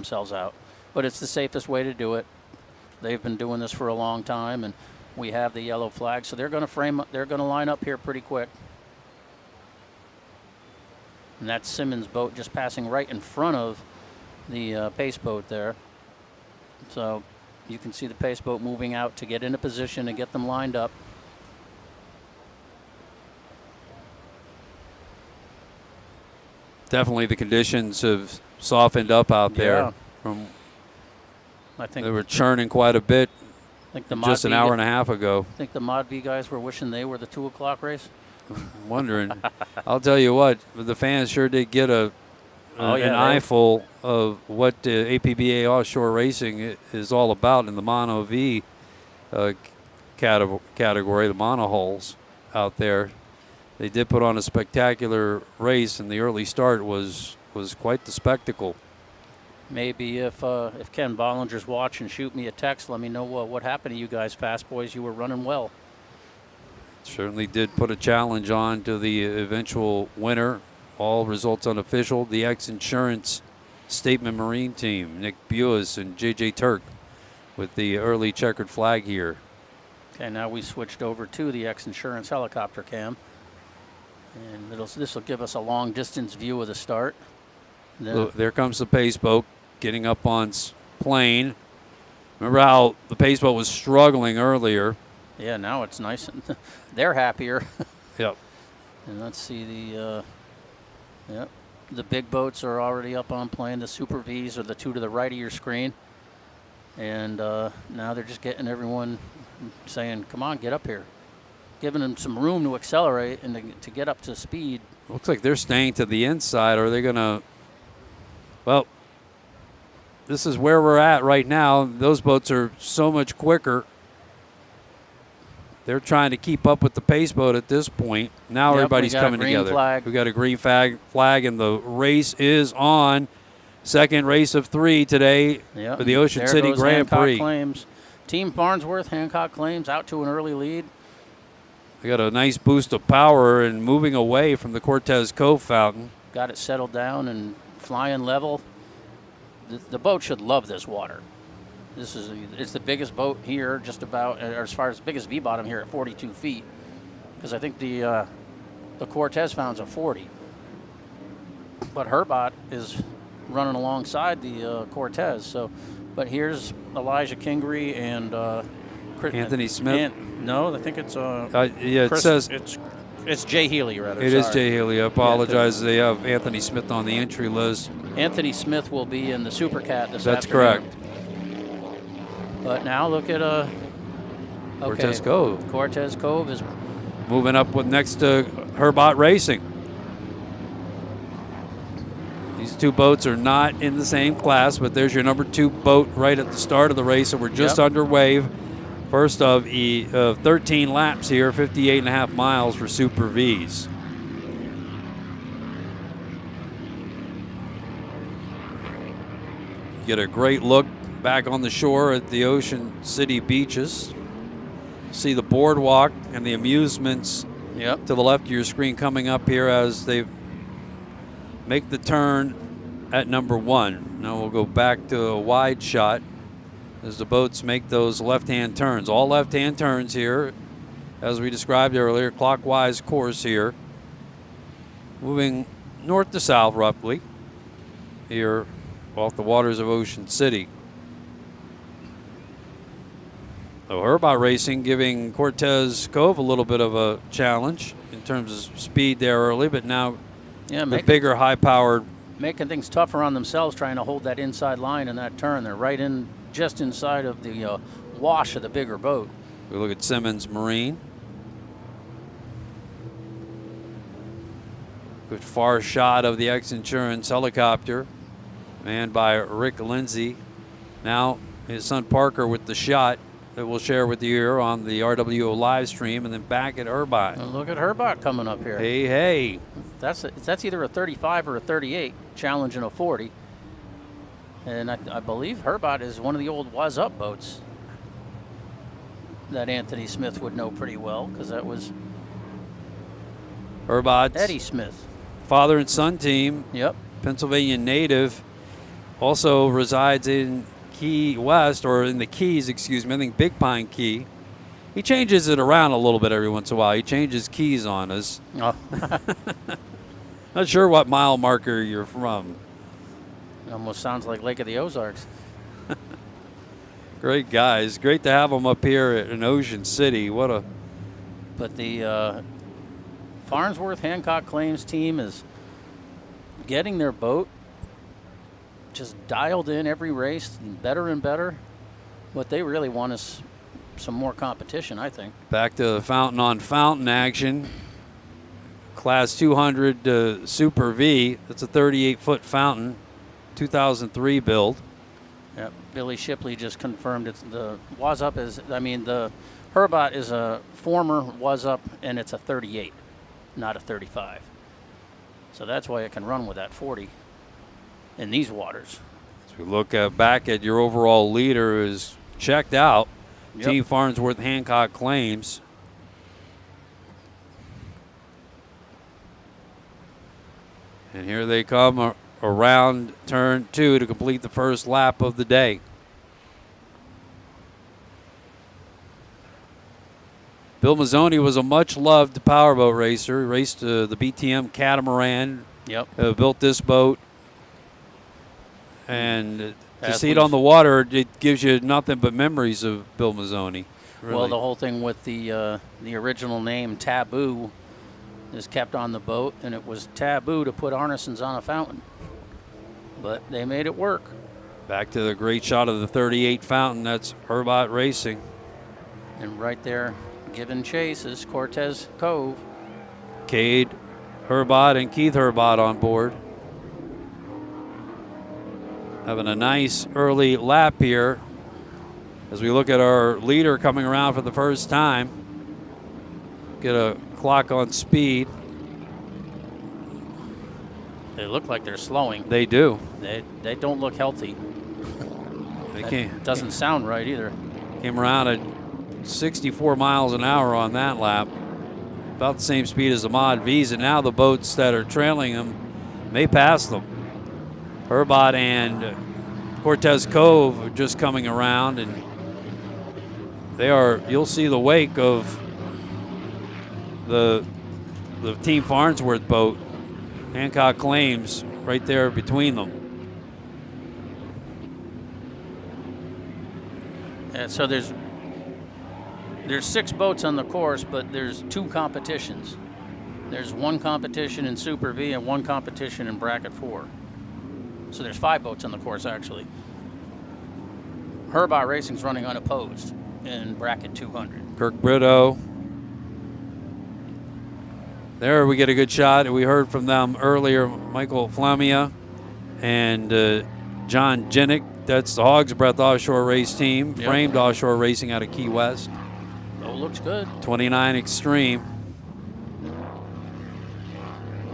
themselves out. But it's the safest way to do it. They've been doing this for a long time, and we have the yellow flag, so they're going to frame up. They're going to line up here pretty quick. And that's Simmons' boat just passing right in front of the pace boat there. So you can see the pace boat moving out to get into position and get them lined up. Definitely the conditions have softened up out there. Yeah. From I think they were churning quite a bit I think the just an hour and a half ago. I think the Mod V guys were wishing they were the 2 o'clock race. I'm wondering. I'll tell you what, the fans sure did get an eyeful of what APBA offshore racing is all about in the Mono V category, the monohulls out there. They did put on a spectacular race, and the early start was quite the spectacle. Maybe if Ken Bollinger's watching, shoot me a text. Let me know what happened to you guys, Fast Boys. You were running well. Certainly did put a challenge on to the eventual winner. All results unofficial. The X-Insurance Statement Marine team, Nick Buis and J.J. Turk with the early checkered flag here. Okay, now we switched over to the X-Insurance helicopter cam. And this will give us a long distance view of the start. There comes the pace boat getting up on plane. Remember how the pace boat was struggling earlier? Yeah, now it's nice. They're happier. Yep. And let's see the big boats are already up on plane. The Super Vs are the 2 to the right of your screen. And now they're just getting everyone saying, come on, get up here. Giving them some room to accelerate and to get up to speed. Looks like they're staying to the inside. Are they going to? Well, this is where we're at right now. Those boats are so much quicker. They're trying to keep up with the pace boat at this point. Now everybody's coming together. Flag. We got a green flag, and the race is on. Second race of 3 today for the Ocean City Grand Prix. Claims. Team Farnsworth, Hancock Claims out to an early lead. They got a nice boost of power and moving away from the Cortez Cove fountain. Got it settled down and flying level. The boat should love this water. It's the biggest boat here, just about, or as far as biggest V bottom here at 42 feet, because I think the Cortez fountain's at 40. But Herbot is running alongside the Cortez. So, but here's Elijah Kingery and Anthony Smith. No, I think it's it Chris, says it's Jay Healy rather. It is Jay Healy. I apologize. They have Anthony Smith on the entry list. Anthony Smith will be in the Supercat this That's afternoon. correct. But now look at Cortez Cove. Cortez Cove is moving up with next to Herbot Racing. These 2 boats are not in the same class, but there's your number 2 boat right at the start of the race, and we're just underway. First of 13 laps here, 58.5 miles for Super Vs. Get a great look back on the shore at the Ocean City beaches. See the boardwalk and the amusements to the left of your screen coming up here as they make the turn at number 1. Now we'll go back to a wide shot as the boats make those left-hand turns. All left-hand turns here, as we described earlier, clockwise course here. Moving north to south roughly here off the waters of Ocean City. So Herbot Racing giving Cortez Cove a little bit of a challenge in terms of speed there early, but now the bigger, high-powered. Making things tougher on themselves, trying to hold that inside line in that turn. They're right in, just inside of the wash of the bigger boat. We look at Simmons Marine. Good far shot of the X-Insurance helicopter, manned by Rick Lindsay. Now his son Parker with the shot that we'll share with you here on the RWO live stream, and then back at Herbot. And look at Herbot coming up here. Hey. That's either a 35 or a 38, challenging a 40. And I believe Herbot is one of the old Was Up boats that Anthony Smith would know pretty well, because that was Herbot's Eddie Smith. Father and son team. Yep. Pennsylvania native. also resides in Key West, or in the Keys, excuse me. I think Big Pine Key. He changes it around a little bit every once in a while. He changes keys on us. Oh. Not sure what mile marker you're from. It almost sounds like Lake of the Ozarks. Great guys. Great to have them up here in Ocean City. But the Farnsworth Hancock Claims team is getting their boat just dialed in every race, and better. What they really want is some more competition, I think. Back to the fountain on fountain action. Class 200 Super V. That's a 38-foot fountain, 2003 build. Yep. Billy Shipley just confirmed it's the the Herbot is a former was up, and it's a 38, not a 35. So that's why it can run with that 40 in these waters. As we look back at your overall leader is checked out. Yep. Team Farnsworth Hancock Claims. And here they come around turn 2 to complete the first lap of the day. Bill Mazzoni was a much-loved powerboat racer. He raced the BTM Catamaran. Yep. Built this boat. And to see it on the water, it gives you nothing but memories of Bill Mazzoni. Really. Well, the whole thing with the original name Taboo is kept on the boat, and it was taboo to put Arnesons on a fountain. But they made it work. Back to the great shot of the 38 fountain. That's Herbot Racing. And right there, giving chase is Cortez Cove. Cade Herbot and Keith Herbot on board. Having a nice early lap here as we look at our leader coming around for the first time. Get a clock on speed. They look like they're slowing. They do. They don't look healthy. Doesn't sound right either. Came around at 64 miles an hour on that lap. About the same speed as the Mod V's, and now the boats that are trailing them may pass them. Herbot and Cortez Cove are just coming around, and you'll see the wake of the Team Farnsworth boat, Hancock Claims, right there between them. And so there's 6 boats on the course, but there's 2 competitions. There's 1 competition in Super V and 1 competition in Bracket 4. So there's 5 boats on the course, actually. Herbot Racing's running unopposed in Bracket 200. Kirk Brito. There we get a good shot. We heard from them earlier, Michael Flamia and John Jinnick. That's the Hog's Breath Offshore Race Team, Yep. Framed Offshore Racing out of Key West. Oh, looks good. 29 Extreme.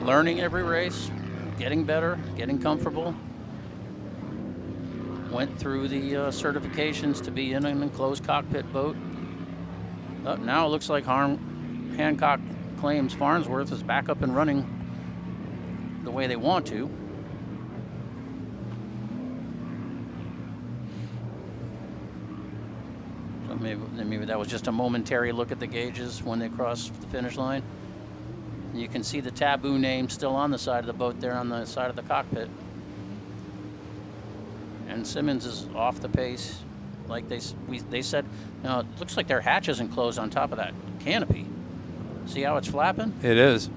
Learning every race, getting better, getting comfortable. Went through the certifications to be in an enclosed cockpit boat. Now it looks like Hancock Claims Farnsworth is back up and running the way they want to. So maybe that was just a momentary look at the gauges when they crossed the finish line. You can see the Taboo name still on the side of the boat there on the side of the cockpit. And Simmons is off the pace, like they said. Now it looks like their hatch isn't closed on top of that canopy. See how it's flapping? It is.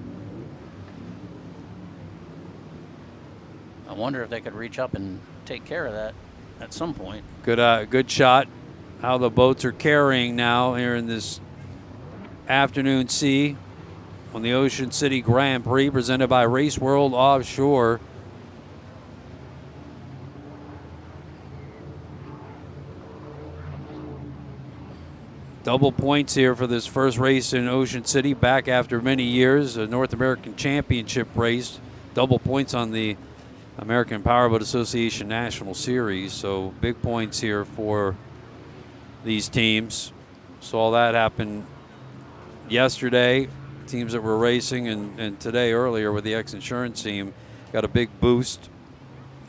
I wonder if they could reach up and take care of that at some point. Good shot. How the boats are carrying now here in this afternoon sea on the Ocean City Grand Prix presented by Race World Offshore. Double points here for this first race in Ocean City, back after many years, a North American Championship race. Double points on the American Powerboat Association National Series, so big points here for these teams. Saw that happen yesterday, teams that were racing, and today earlier with the X Insurance team got a big boost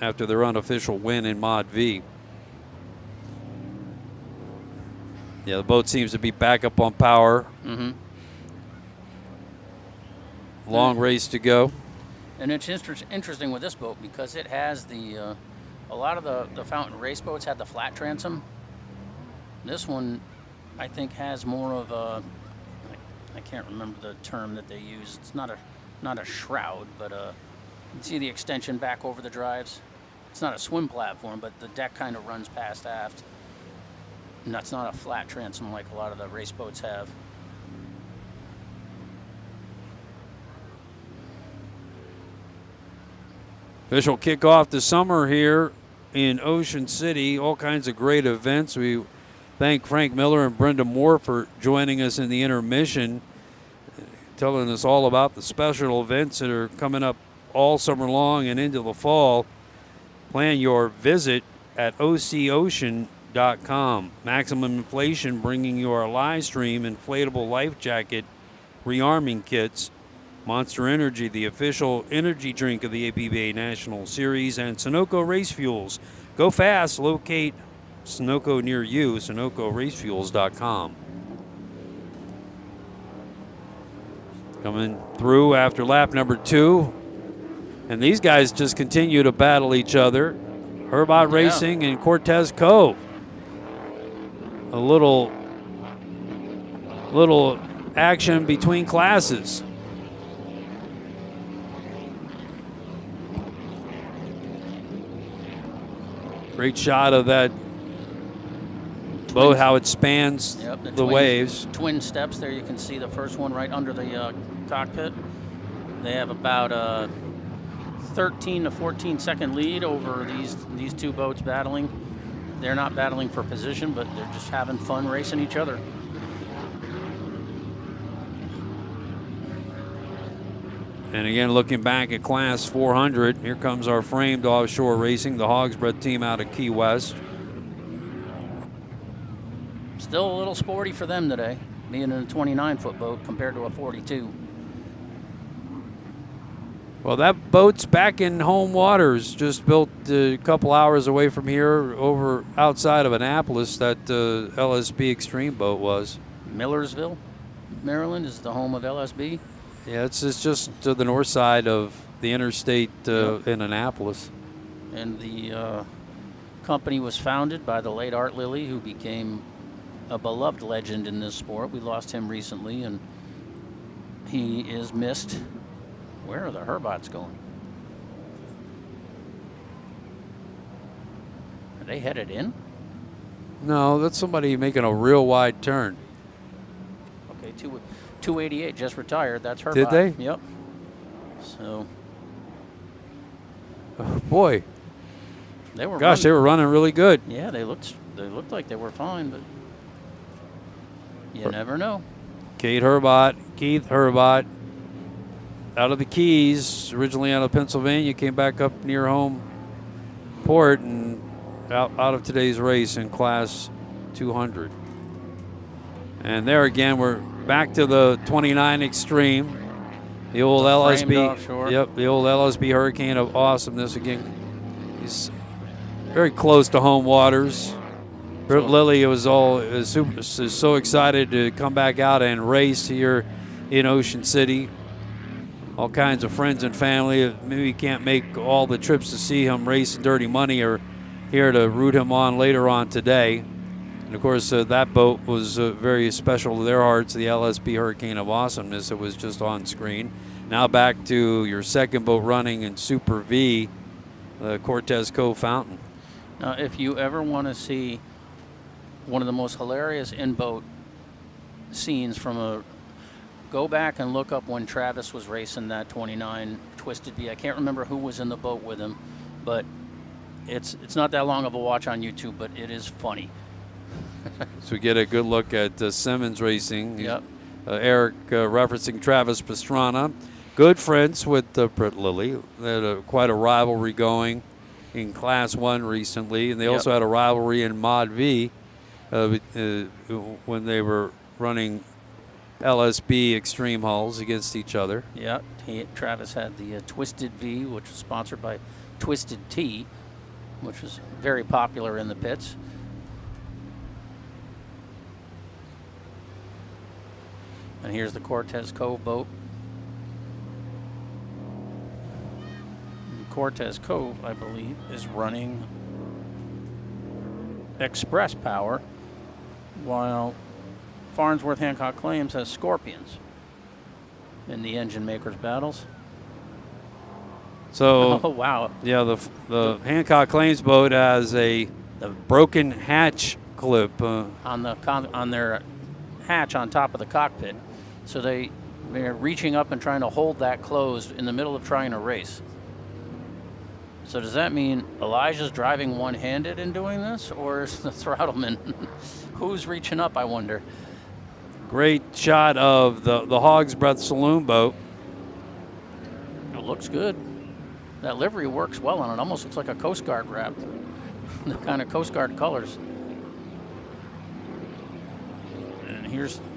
after their unofficial win in Mod V. Yeah, the boat seems to be back up on power. Mm-hmm. Long race to go. And it's interesting with this boat because it has the, a lot of the fountain race boats had the flat transom. This one, I think, has more of a, I can't remember the term that they use. It's not a shroud, but you can see the extension back over the drives. It's not a swim platform, but the deck kind of runs past aft. And that's not a flat transom like a lot of the race boats have. Official kickoff the summer here in Ocean City. All kinds of great events. We thank Frank Miller and Brenda Moore for joining us in the intermission, telling us all about the special events that are coming up all summer long and into the fall. Plan your visit at OCOcean.com. Maximum Inflation bringing you our live stream inflatable life jacket rearming kits. Monster Energy, the official energy drink of the APBA National Series, and Sunoco Race Fuels. Go fast. Locate Sunoco near you, SunocoRaceFuels.com. Coming through after lap number 2. And these guys just continue to battle each other. Herbot Racing and Cortez Cove. A little action between classes. Great shot of that boat, how it spans the waves. Twin steps there. You can see the first one right under the cockpit. They have about a 13 to 14 second lead over these two boats battling. They're not battling for position, but they're just having fun racing each other. And again, looking back at Class 400, here comes our framed offshore racing, the Hogsbread team out of Key West. Still a little sporty for them today, being in a 29-foot boat compared to a 42. Well, that boat's back in home waters, just built a couple hours away from here, over outside of Annapolis, that LSB Extreme boat was. Millersville, Maryland is the home of LSB. Yeah, it's just to the north side of the interstate in Annapolis. And the company was founded by the late Art Lilly, who became a beloved legend in this sport. We lost him recently, and he is missed. Where are the Herbots going? Are they headed in? No, that's somebody making a real wide turn. Okay, 288 just retired. That's Herbot. Did they? Yep. So. Oh, boy. They were. Gosh, they were running really good. Yeah, they looked like they were fine, but you never know. Keith Herbot, out of the Keys, originally out of Pennsylvania, came back up near home port and out of today's race in Class 200. And there again, we're back to the 29 Extreme. The old LSB. Yep, the old LSB Hurricane of awesomeness. Again, he's very close to home waters. Bert Lilly was so excited to come back out and race here in Ocean City. All kinds of friends and family. Maybe we can't make all the trips to see him race in Dirty Money, or here to root him on later on today. And of course, that boat was very special to their hearts, the LSB Hurricane of Awesomeness that was just on screen. Now back to your second boat running in Super V, the Cortez Cove Fountain. Now, if you ever want to see one of the most hilarious in-boat scenes go back and look up when Travis was racing that 29 Twisted V. I can't remember who was in the boat with him, but it's not that long of a watch on YouTube, but it is funny. So we get a good look at Simmons Racing. Yep. Eric referencing Travis Pastrana. Good friends with Brett Lilly. They had quite a rivalry going in Class 1 recently, and they also had a rivalry in Mod V when they were running LSB Extreme hulls against each other. Yeah, Travis had the Twisted V, which was sponsored by Twisted Tea, which was very popular in the pits. And here's the Cortez Cove boat. And Cortez Cove, I believe, is running express power, while Farnsworth Hancock Claims has Scorpions in the engine makers battles. So, oh wow! Yeah, the Hancock Claims boat has a broken hatch clip on their hatch on top of the cockpit, so they're reaching up and trying to hold that closed in the middle of trying to race. So does that mean Elijah's driving one-handed in doing this, or is the throttleman who's reaching up? I wonder. Great shot of the Hog's Breath Saloon boat. It looks good. That livery works well on it. Almost looks like a Coast Guard wrap. The kind of Coast Guard colors. And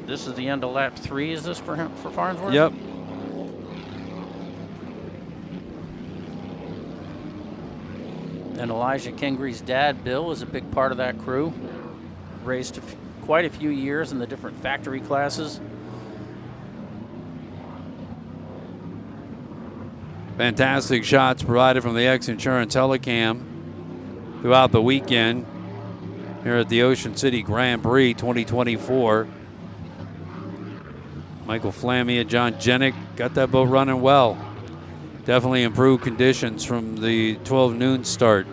this is the end of lap 3. Is this for Farnsworth? Yep. And Elijah Kingree's dad, Bill, is a big part of that crew. Raced quite a few years in the different factory classes. Fantastic shots provided from the X Insurance Helicam throughout the weekend here at the Ocean City Grand Prix 2024. Michael Flamia, John Jenick got that boat running well. Definitely improved conditions from the 12 noon start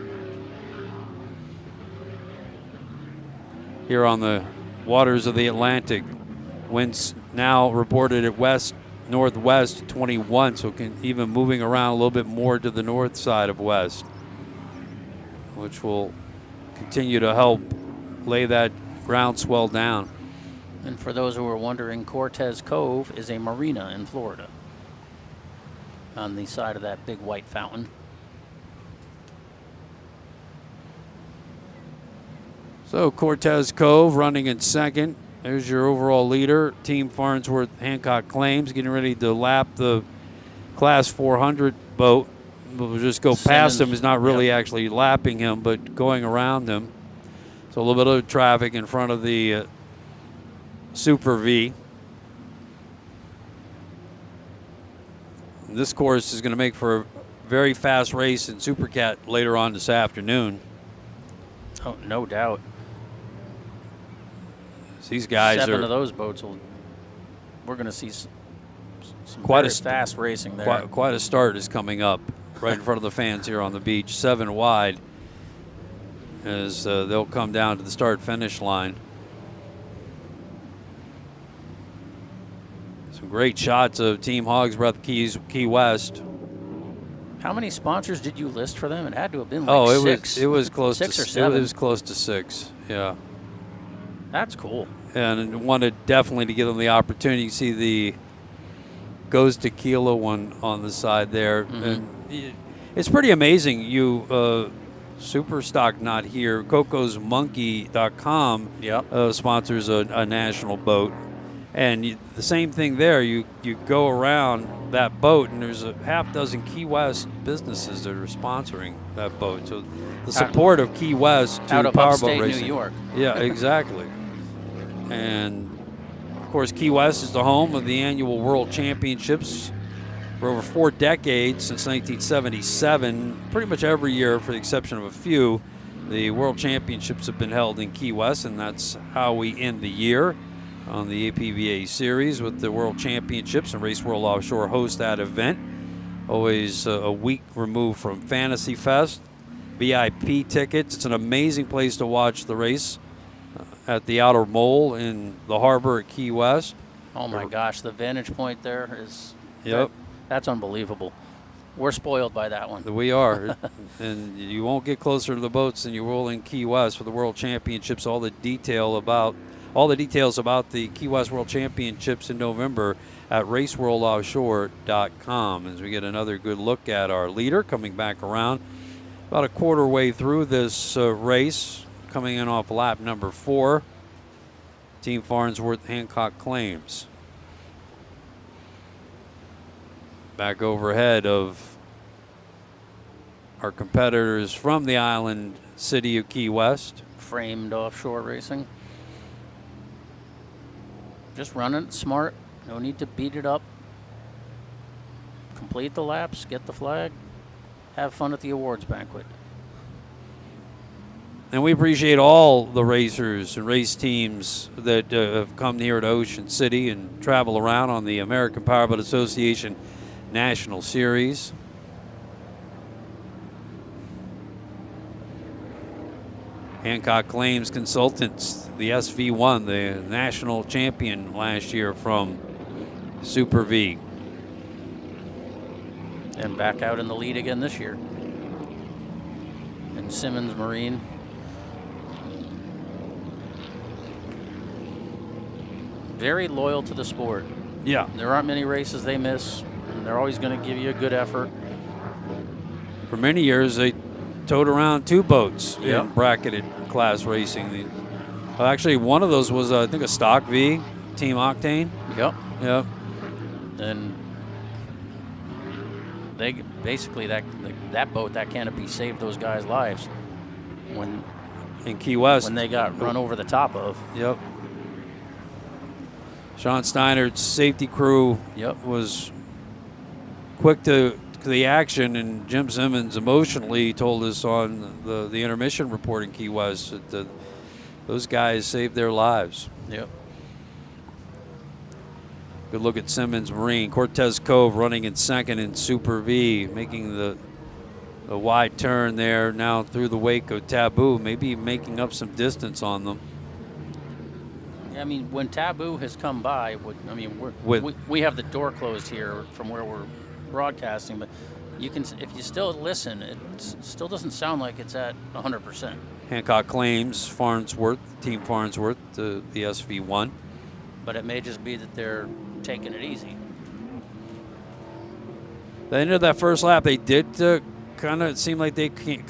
here on the waters of the Atlantic. Winds now reported at west-northwest 21, so even moving around a little bit more to the north side of west, which will continue to help lay that groundswell down. And for those who are wondering, Cortez Cove is a marina in Florida on the side of that big white fountain. So Cortez Cove running in second. There's your overall leader, Team Farnsworth Hancock Claims, getting ready to lap the Class 400 boat. We'll just go past him. He's not really actually lapping him, but going around him. So a little bit of traffic in front of the Super V. This course is going to make for a very fast race in Supercat later on this afternoon. Oh, no doubt. These guys 7 of those boats we're going to see some quite fast racing there. Quite a start is coming up right in front of the fans here on the beach, 7 wide, as they'll come down to the start-finish line. Some great shots of Team Hog's Breath Key West. How many sponsors did you list for them? It had to have been like 6. It was close 6 to or 7. It was close to 6. Yeah. That's cool. And wanted definitely to give them the opportunity. You see the Goes Tequila one on the side there. Mm-hmm. And it's pretty amazing. Superstock not here. CocosMonkey.com sponsors a national boat. And the same thing there. You go around that boat, and there's a half dozen Key West businesses that are sponsoring that boat. So the support of Key West to out of powerboat upstate racing. New York. Yeah, exactly. And of course, Key West is the home of the annual World Championships for over 4 decades, since 1977. Pretty much every year, for the exception of a few, the World Championships have been held in Key West, and that's how we end the year on the APBA series with the World Championships, and Race World Offshore host that event. Always a week removed from Fantasy Fest. VIP tickets. It's an amazing place to watch the race at the Outer Mole in the harbor at Key West. Oh my gosh, the vantage point there is that's unbelievable. We're spoiled by that one. We are. And you won't get closer to the boats than you will in Key West for the World Championships. All the details about the Key West World Championships in November at raceworldoffshore.com, as we get another good look at our leader coming back around about a quarter way through this race, coming in off lap number 4. Team Farnsworth Hancock Claims. Back overhead of our competitors from the island city of Key West. Framed offshore racing. Just running it smart. No need to beat it up. Complete the laps, get the flag, have fun at the awards banquet. And we appreciate all the racers and race teams that have come here to Ocean City and travel around on the American Powerboat Association National Series. Hancock Claims Consultants, the SV1, the national champion last year from Super V. And back out in the lead again this year. And Simmons Marine. Very loyal to the sport. Yeah. There aren't many races they miss, and they're always going to give you a good effort. For many years, they towed around 2 boats Yep. in bracketed class racing. Actually, one of those was, I think, a Stock V, Team Octane. Yep. Yep. And they basically, that boat, that canopy saved those guys' lives when In Key West. they got run over the top of. Yep. Sean Steiner's safety crew Yep. was quick to the action, and Jim Simmons emotionally told us on the intermission report in Key West that those guys saved their lives. Yep. Good look at Simmons Marine. Cortez Cove running in second in Super V, making the wide turn there now through the wake of Taboo, maybe making up some distance on them. I mean, when Taboo has come by, we have the door closed here from where we're broadcasting, but you can, if you still listen, it still doesn't sound like it's at 100%. Hancock Claims, Farnsworth, Team Farnsworth, the SV1. But it may just be that they're taking it easy. The end of that first lap, they did kind of seem like they had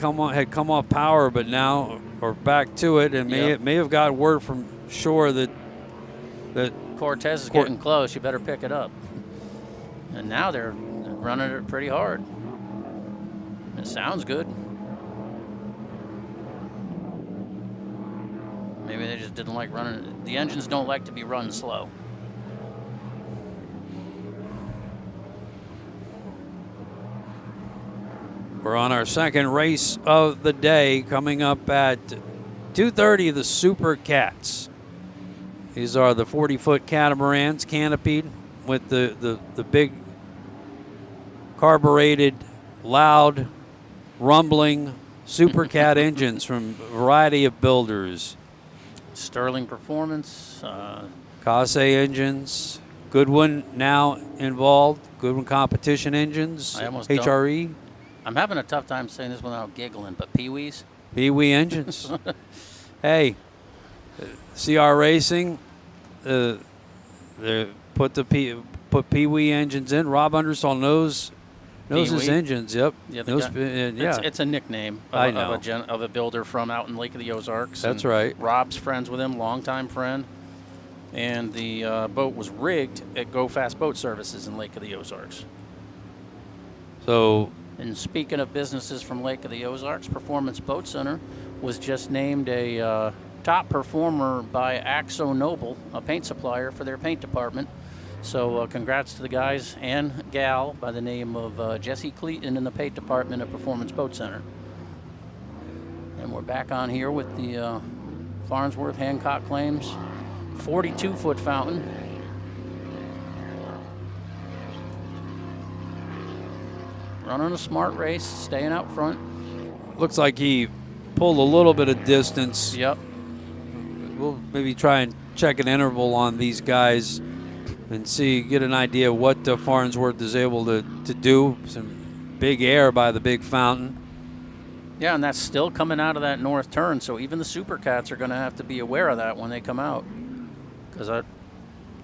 come off power, but now are back to it, and may have got word from shore that Cortez is getting close. You better pick it up. And now they're running it pretty hard. It sounds good. Maybe they just didn't like running it. The engines don't like to be run slow. We're on our second race of the day, coming up at 2:30. The Supercats. These are the 40-foot catamarans, canopied with the big carbureted, loud, rumbling Supercat engines from a variety of builders. Sterling Performance. Case engines. Goodwin now involved. Goodwin competition engines. HRE. I'm having a tough time saying this without giggling, but Pee-wees. Pee-wee engines. Hey, CR Racing, they put Pee-wee engines in. Rob Understall knows his engines. Yep. Yeah, it's a nickname of a builder from out in Lake of the Ozarks. That's right. Rob's friends with him, longtime friend. And the boat was rigged at Go Fast Boat Services in Lake of the Ozarks. So. And speaking of businesses from Lake of the Ozarks, Performance Boat Center was just named a top performer by Axo Noble, a paint supplier, for their paint department. So congrats to the guys and gal by the name of Jesse Cleaton in the paint department at Performance Boat Center. And we're back on here with the Farnsworth Hancock Claims 42-foot fountain. Running a smart race, staying out front. Looks like he pulled a little bit of distance. Yep. We'll maybe try and check an interval on these guys and get an idea of what Farnsworth is able to do. Some big air by the big fountain. Yeah, and that's still coming out of that north turn, so even the Supercats are going to have to be aware of that when they come out, because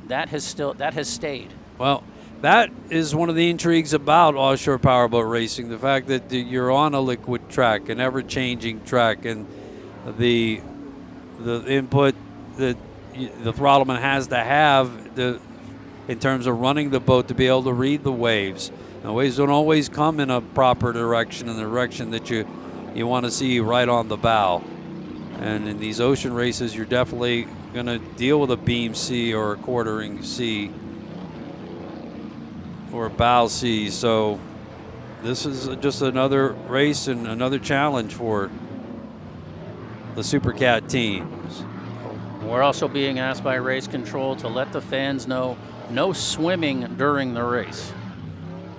that has stayed. Well, that is one of the intrigues about offshore powerboat racing, the fact that you're on a liquid track, an ever-changing track, and the input that the throttleman has to have in terms of running the boat to be able to read the waves. The waves don't always come in a proper direction, in the direction that you want to see right on the bow. And in these ocean races, you're definitely going to deal with a beam sea or a quartering sea or a bow sea. So this is just another race and another challenge for the Supercat teams. We're also being asked by race control to let the fans know no swimming during the race.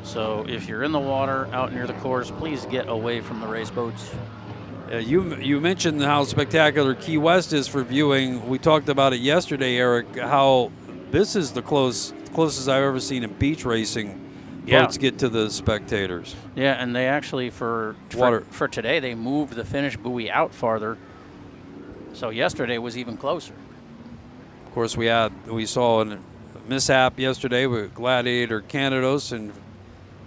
So if you're in the water out near the course, please get away from the race boats. You mentioned how spectacular Key West is for viewing. We talked about it yesterday, Eric, how this is the closest I've ever seen in beach racing. Boats get to the spectators. Yeah, and they actually, for today, they moved the finish buoy out farther. So yesterday was even closer. Of course, we saw a mishap yesterday with Gladiator Canados and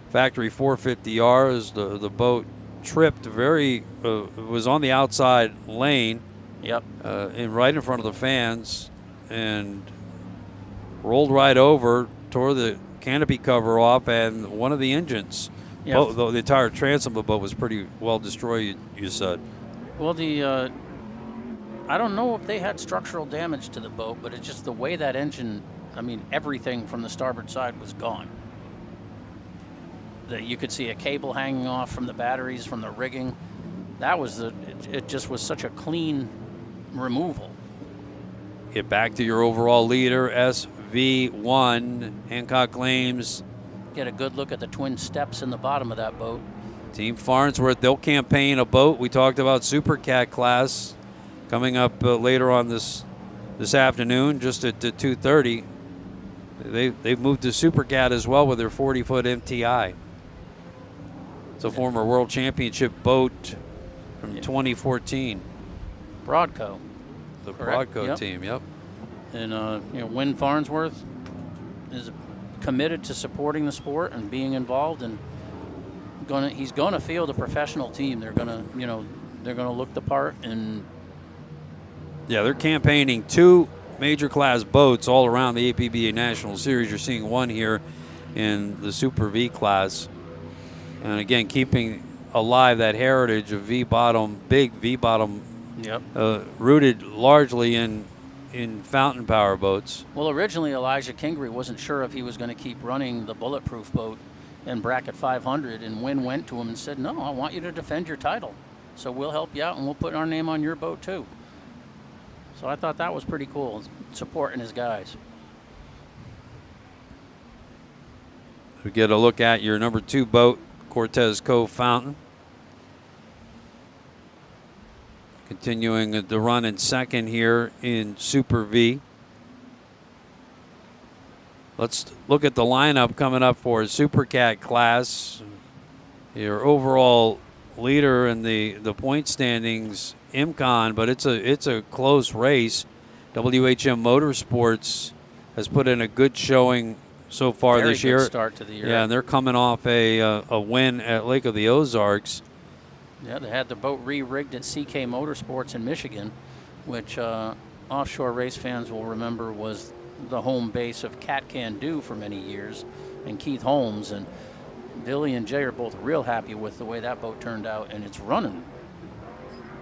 Factory 450R as the boat tripped was on the outside lane. Yep. Right in front of the fans and rolled right over, tore the canopy cover off, and one of the engines. Yep. The entire transom of the boat was pretty well destroyed, you said. Well, I don't know if they had structural damage to the boat, but it's just the way that engine, everything from the starboard side was gone. You could see a cable hanging off from the batteries, from the rigging. It just was such a clean removal. Get back to your overall leader, SV1. Hancock claims. Get a good look at the twin steps in the bottom of that boat. Team Farnsworth, they'll campaign a boat. We talked about Supercat class coming up later on this afternoon, just at 2:30. They've moved to Supercat as well with their 40-foot MTI. It's a former World Championship boat from 2014. Broadco. The Correct. Broadco team, yep. And Win Farnsworth is committed to supporting the sport and being involved, and he's gonna field a professional team. They're gonna look the part. And they're campaigning 2 major class boats all around the APBA National Series. You're seeing one here in the Super V class. And again, keeping alive that heritage of V-bottom, big V-bottom, rooted largely in fountain power boats. Well, originally Elijah Kingery wasn't sure if he was going to keep running the bulletproof boat in bracket 500, and Wynn went to him and said, no, I want you to defend your title. So we'll help you out, and we'll put our name on your boat too. So I thought that was pretty cool, supporting his guys. We get a look at your number 2 boat, Cortez Cove Fountain. Continuing the run in second here in Super V. Let's look at the lineup coming up for Supercat class. Your overall leader in the point standings, Imcon, but it's a close race. WHM Motorsports has put in a good showing so far this year. Very good start to the year. Yeah, and they're coming off a win at Lake of the Ozarks. Yeah, they had the boat re-rigged at CK Motorsports in Michigan, which offshore race fans will remember was the home base of Cat Can Do for many years, and Keith Holmes. And Billy and Jay are both real happy with the way that boat turned out, and it's running.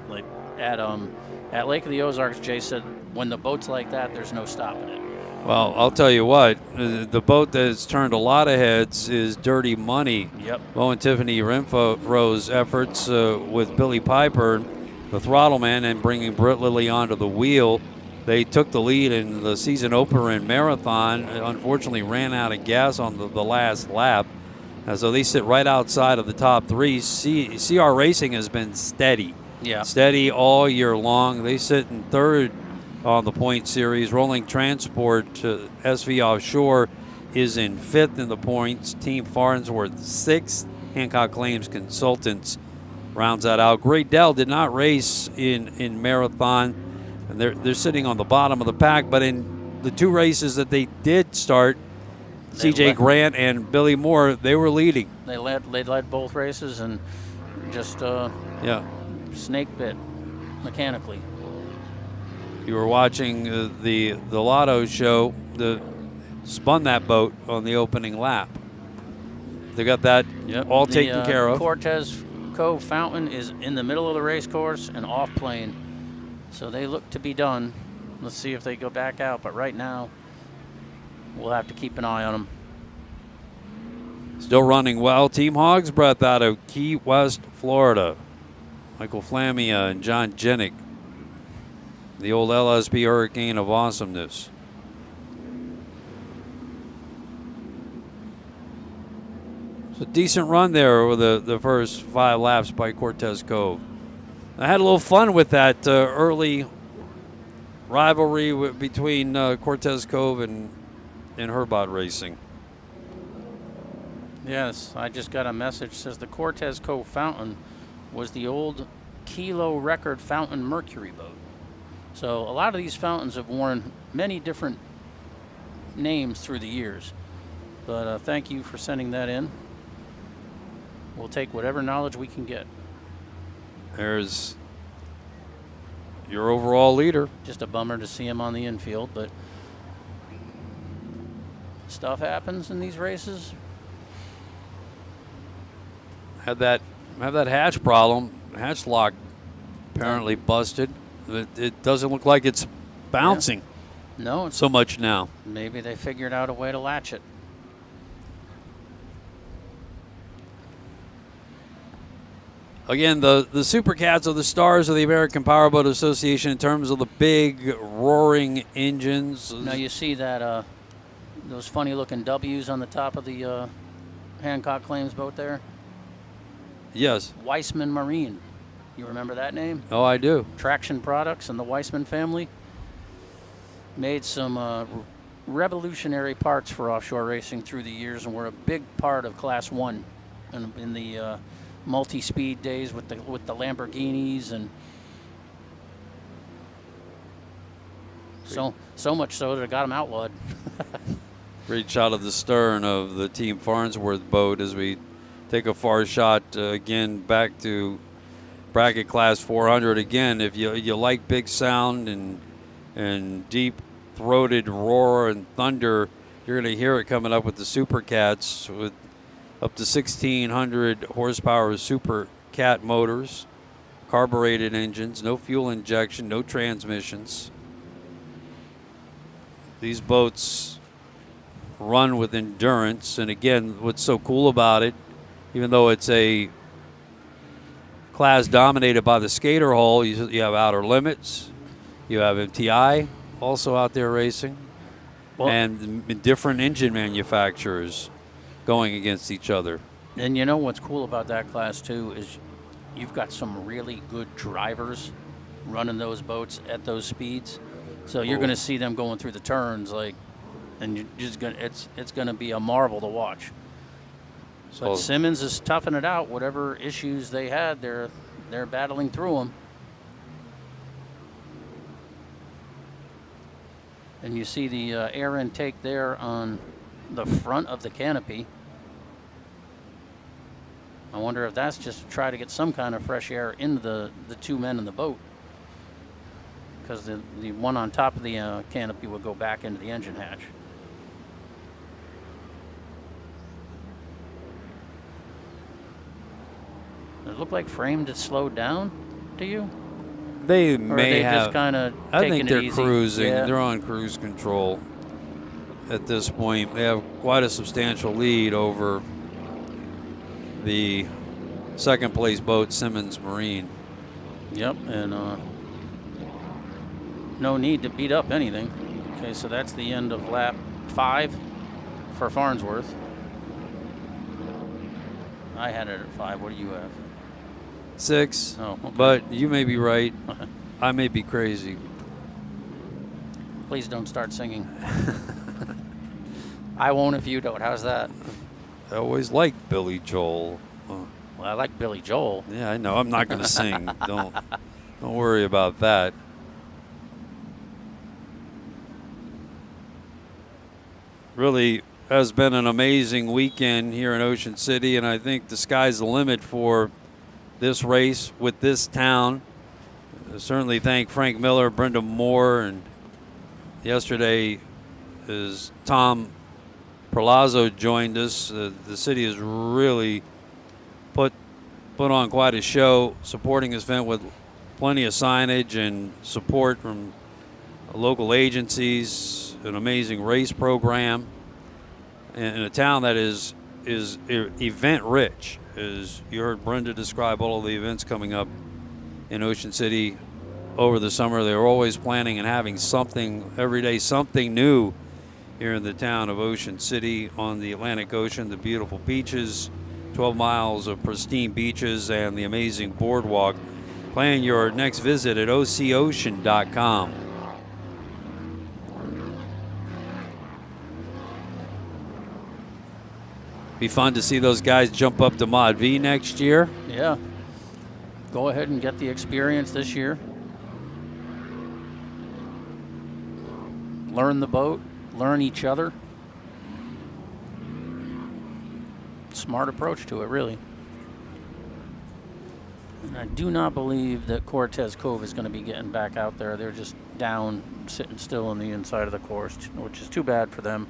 Like at Lake of the Ozarks, Jay said, when the boat's like that, there's no stopping it. Well, I'll tell you what, the boat that's turned a lot of heads is Dirty Money. Yep. Bo and Tiffany Renfro's efforts with Billy Piper, the throttleman, and bringing Britt Lilly onto the wheel. They took the lead in the season opener in Marathon, unfortunately ran out of gas on the last lap. So they sit right outside of the top 3. CR Racing has been steady. Yeah. Steady all year long. They sit in 3rd on the point series. Rolling Transport, SV Offshore, is in 5th in the points. Team Farnsworth 6th. Hancock Claims Consultants rounds that out. Great Dell did not race in Marathon, and they're sitting on the bottom of the pack. But in the 2 races that they did start, CJ Grant and Billy Moore, they were leading. They led both races and just snake bit mechanically. You were watching the Lotto show. spun that boat on the opening lap. They got that all taken care of. Cortez Cove fountain is in the middle of the race course and off plane. So they look to be done. Let's see if they go back out. But right now, we'll have to keep an eye on them. Still running well. Team Hog's Breath out of Key West, Florida. Michael Flamia and John Jennick. The old LSP Hurricane of Awesomeness. It's a decent run there with the first 5 laps by Cortez Cove. I had a little fun with that early rivalry between Cortez Cove and Herbot Racing. Yes, I just got a message. Says the Cortez Cove fountain was the old Kilo Record Fountain Mercury boat. So a lot of these fountains have worn many different names through the years. But thank you for sending that in. We'll take whatever knowledge we can get. There's your overall leader. Just a bummer to see him on the infield, but stuff happens in these races. Had that hatch problem. Hatch lock apparently busted. It doesn't look like it's bouncing. Yeah. No, so much now. Maybe they figured out a way to latch it. Again, the Supercats are the stars of the American Powerboat Association in terms of the big roaring engines. Now you see that those funny-looking W's on the top of the Hancock Claims boat there? Yes. Weissman Marine. You remember that name? Oh, I do. Traction Products and the Weissman family made some revolutionary parts for offshore racing through the years, and were a big part of Class 1 in the multi-speed days with the Lamborghinis, and so much so that it got them outlawed. Great shot of the stern of the Team Farnsworth boat as we take a far shot again back to bracket class 400. Again, if you like big sound and deep throated roar and thunder, you're going to hear it coming up with the Supercats with up to 1,600 horsepower Supercat motors, carbureted engines, no fuel injection, no transmissions. These boats run with endurance, and again, what's so cool about it, even though it's a class dominated by the skater hull, you have Outer Limits, you have MTI also out there racing, and different engine manufacturers going against each other. And you know what's cool about that class too is you've got some really good drivers running those boats at those speeds. So you're going to see them going through the turns and you're just going it's going to be a marvel to watch. But Simmons is toughing it out. Whatever issues they had, they're battling through them. And you see the air intake there on the front of the canopy. I wonder if that's just to try to get some kind of fresh air into the two men in the boat, because the one on top of the canopy would go back into the engine hatch. Does it look like Framed has slowed down to you? They or may they have. Just kind of I think they're easy? cruising. Yeah. They're on cruise control at this point. They have quite a substantial lead over the second place boat, Simmons Marine. Yep, and no need to beat up anything. Okay, so that's the end of lap 5 for Farnsworth. I had it at 5. What do you have? 6. Oh, okay. But you may be right. I may be crazy. Please don't start singing. I won't if you don't. How's that? I always liked Billy Joel. Well, I like Billy Joel. Yeah, I know. I'm not going to sing. Don't worry about that. Really has been an amazing weekend here in Ocean City, and I think the sky's the limit for this race with this town. Certainly thank Frank Miller, Brenda Moore, and yesterday as Tom Perlazzo joined us. The city has really put on quite a show, supporting this event with plenty of signage and support from local agencies, an amazing race program, in a town that is event rich. As you heard Brenda describe all of the events coming up in Ocean City over the summer, they're always planning and having something every day, something new here in the town of Ocean City on the Atlantic Ocean, the beautiful beaches, 12 miles of pristine beaches, and the amazing boardwalk. Plan your next visit at ococean.com. Be fun to see those guys jump up to Mod V next year. Yeah. Go ahead and get the experience this year. Learn the boat, learn each other. Smart approach to it, really. And I do not believe that Cortez Cove is going to be getting back out there. They're just down, sitting still on the inside of the course, which is too bad for them.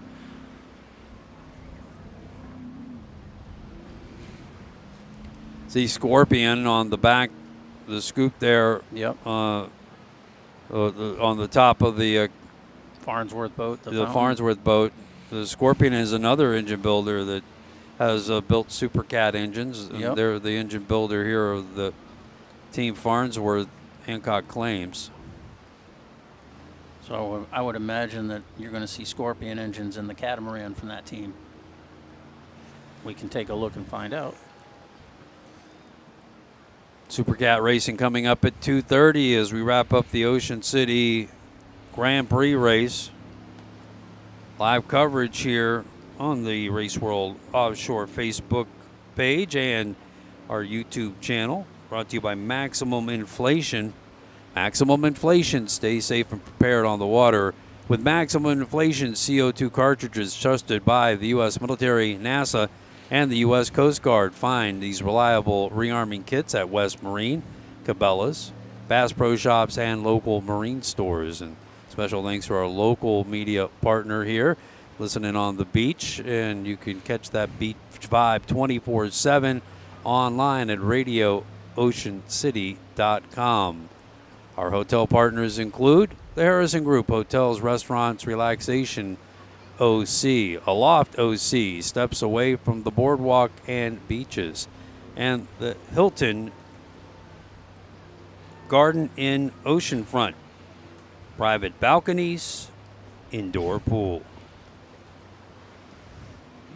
See Scorpion on the back, the scoop there. Yep. On the top of the Farnsworth boat. The Farnsworth boat. The Scorpion is another engine builder that has built Supercat engines. Yep. They're the engine builder here of the team Farnsworth Hancock Claims. So I would imagine that you're going to see Scorpion engines in the catamaran from that team. We can take a look and find out. Supercat racing coming up at 2:30 as we wrap up the Ocean City Grand Prix race. Live coverage here on the Race World Offshore Facebook page and our YouTube channel. Brought to you by Maximum Inflation. Maximum Inflation. Stay safe and prepared on the water with Maximum Inflation CO2 cartridges trusted by the U.S. military, NASA, and the U.S. Coast Guard. Find these reliable rearming kits at West Marine, Cabela's, Bass Pro Shops, and local marine stores. And special thanks to our local media partner here, listening on the beach. And you can catch that beach vibe 24/7 online at radiooceancity.com. Our hotel partners include the Harrison Group, hotels, restaurants, relaxation OC, Aloft OC, steps away from the boardwalk and beaches, and the Hilton Garden Inn Oceanfront, private balconies, indoor pool.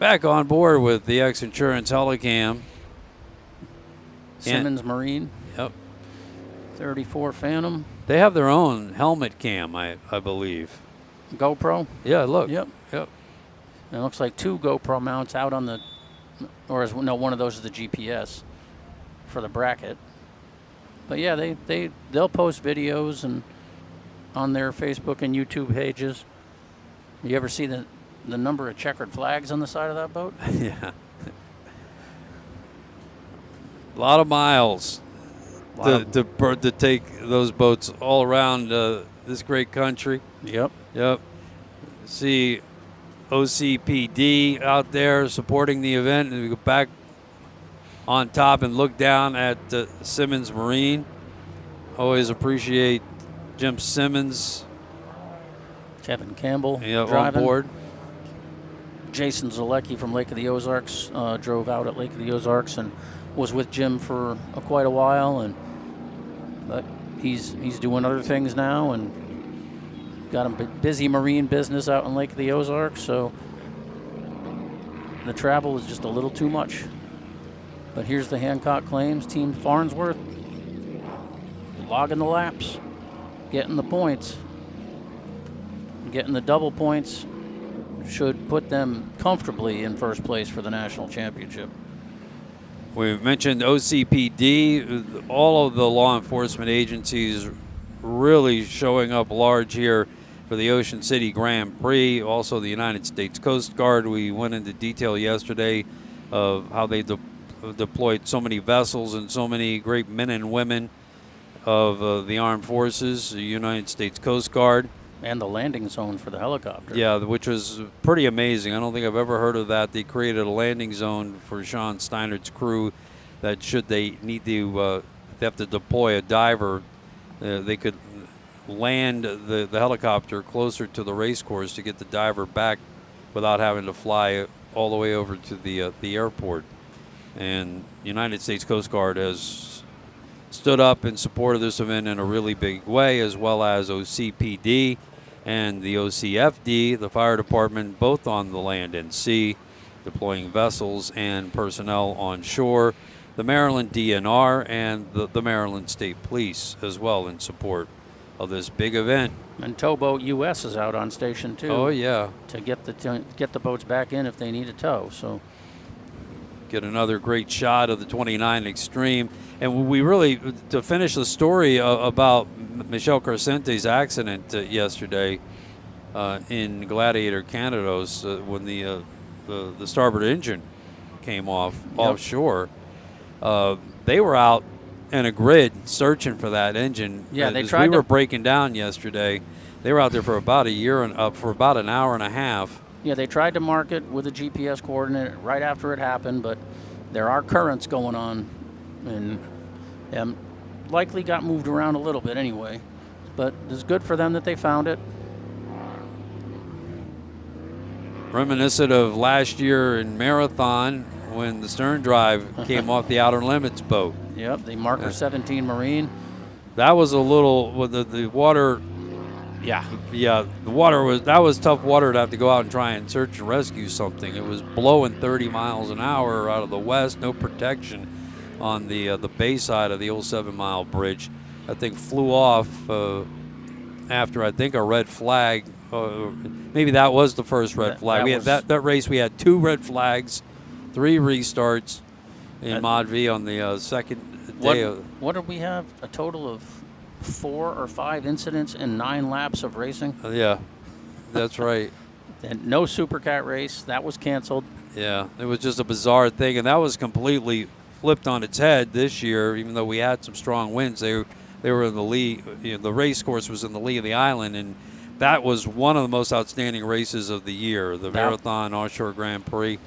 Back on board with the X Insurance Helicam. Simmons Marine. Yep. 34 Phantom. They have their own helmet cam, I believe. GoPro. Yeah, look. Yep. Yep. And it looks like 2 GoPro mounts out on the, one of those is the GPS for the bracket. But yeah, they'll post videos and on their Facebook and YouTube pages. You ever see the number of checkered flags on the side of that boat? Yeah. A lot of miles to take those boats all around this great country. Yep. Yep. See OCPD out there supporting the event, and we go back on top and look down at Simmons Marine. Always appreciate Jim Simmons. Kevin Campbell on board. Jason Zalecki from Lake of the Ozarks drove out at Lake of the Ozarks and was with Jim for quite a while, but he's doing other things now and got a busy marine business out in Lake of the Ozarks, so the travel is just a little too much. But here's the Hancock Claims Team Farnsworth logging the laps, getting the points, getting the double points should put them comfortably in first place for the national championship. We mentioned OCPD, all of the law enforcement agencies really showing up large here for the Ocean City Grand Prix. Also the United States Coast Guard. We went into detail yesterday of how they deployed so many vessels and so many great men and women of the armed forces, the United States Coast Guard. And the landing zone for the helicopter. Yeah, which was pretty amazing. I don't think I've ever heard of that. They created a landing zone for Sean Steinert's crew that should they need to, they have to deploy a diver, they could land the helicopter closer to the race course to get the diver back without having to fly all the way over to the airport. And United States Coast Guard has stood up in support of this event in a really big way, as well as OCPD and the OCFD, the fire department, both on the land and sea, deploying vessels and personnel on shore, the Maryland DNR and the Maryland State Police as well in support of this big event. And Towboat US is out on station too. Oh yeah, to get the boats back in if they need a tow. So get another great shot of the 29 Extreme. And we really, to finish the story about Michel Carcente's accident yesterday in Gladiator Canados when the starboard engine came off offshore. They were out in a grid searching for that engine. Yeah, they As tried. We were breaking down yesterday. They were out there for about for about an hour and a half. Yeah, they tried to mark it with a GPS coordinate right after it happened, but there are currents going on, and likely got moved around a little bit anyway. But it's good for them that they found it. Reminiscent of last year in Marathon when the stern drive came off the Outer Limits boat. Yep, the Marker 17 Marine. That was a little, with the water. Yeah, the water was tough water to have to go out and try and search and rescue something. It was blowing 30 miles an hour out of the west, no protection on the bay side of the old 7 Mile bridge. That thing flew off after I think a red flag. Maybe that was the first red flag. We had that race. We had 2 red flags, 3 restarts in Mod V on the second day. What did we have? A total of 4 or 5 incidents in 9 laps of racing. Yeah, that's right. And no Supercat race. That was canceled. Yeah, it was just a bizarre thing, and that was completely flipped on its head this year. Even though we had some strong winds, they were in the lee. The race course was in the lee of the island, and that was one of the most outstanding races of the year, the Marathon Offshore Grand Prix.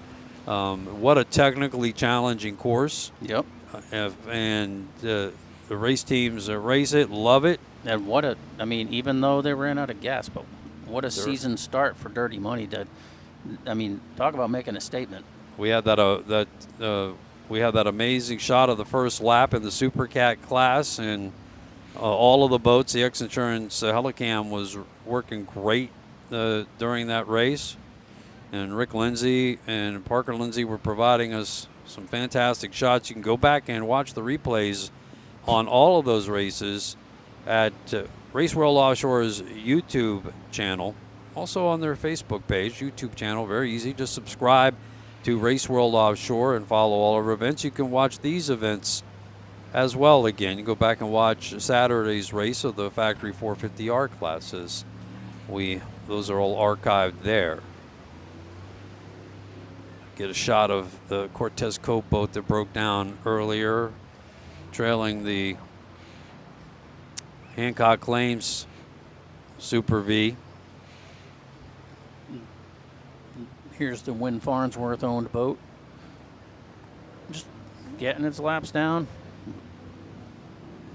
What a technically challenging course. Yep. And the race teams race it, love it. And even though they ran out of gas, but what a season start for Dirty Money. Talk about making a statement. We had that amazing shot of the first lap in the Supercat class, and all of the boats, the X Insurance Helicam was working great during that race. And Rick Lindsay and Parker Lindsay were providing us some fantastic shots. You can go back and watch the replays on all of those races at Race World Offshore's YouTube channel. Also on their Facebook page, YouTube channel, very easy. Just subscribe to Race World Offshore and follow all our events. You can watch these events as well again. You go back and watch Saturday's race of the Factory 450R classes. Those are all archived there. Get a shot of the Cortez Cove boat that broke down earlier, trailing the Hancock Claims Super V. Here's the Win Farnsworth owned boat. Just getting its laps down.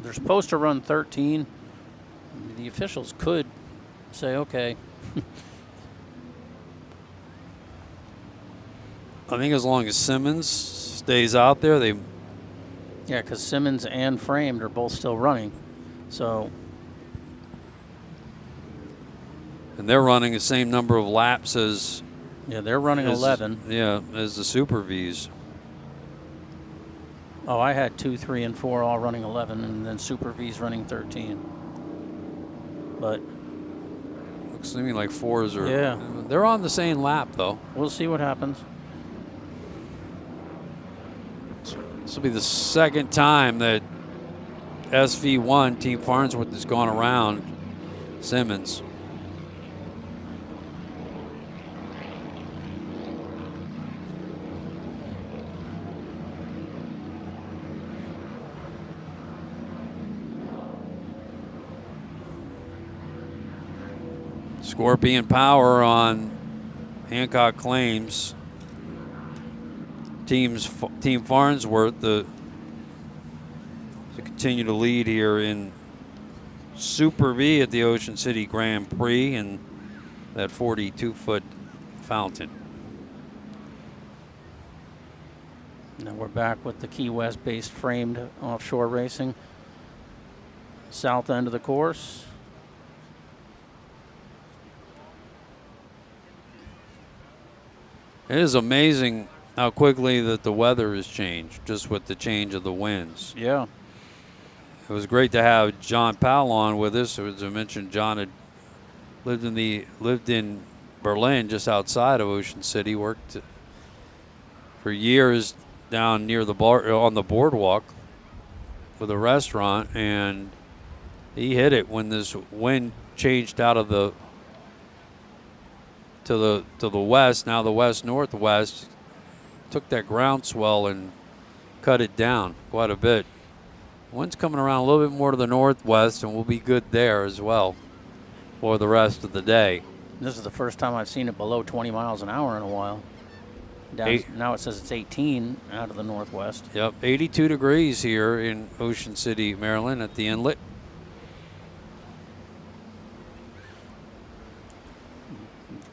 They're supposed to run 13. The officials could say, okay. I think as long as Simmons stays out there, Yeah, because Simmons and Framed are both still running. So. And they're running the same number of laps as. Yeah, they're running 11. Yeah, as the Super Vs. Oh, I had 2, 3, and 4 all running 11, and then Super V's running 13. But. Looks to me like 4s are. Yeah. They're on the same lap, though. We'll see what happens. This will be the second time that SV1 Team Farnsworth has gone around Simmons. Scorpion Power on Hancock Claims. Team Farnsworth to continue to lead here in Super V at the Ocean City Grand Prix and that 42-foot fountain. Now we're back with the Key West-based framed offshore racing. South end of the course. It is amazing how quickly that the weather has changed just with the change of the winds. Yeah. It was great to have John Powell on with us. As I mentioned, John had lived in Berlin, just outside of Ocean City. Worked for years down near the bar on the boardwalk with a restaurant, and he hit it when this wind changed out of the to the west. Now the west northwest took that groundswell and cut it down quite a bit. Wind's coming around a little bit more to the northwest, and we'll be good there as well for the rest of the day. This is the first time I've seen it below 20 miles an hour in a while. Now it says it's 18 out of the northwest. Yep, 82 degrees here in Ocean City, Maryland at the inlet.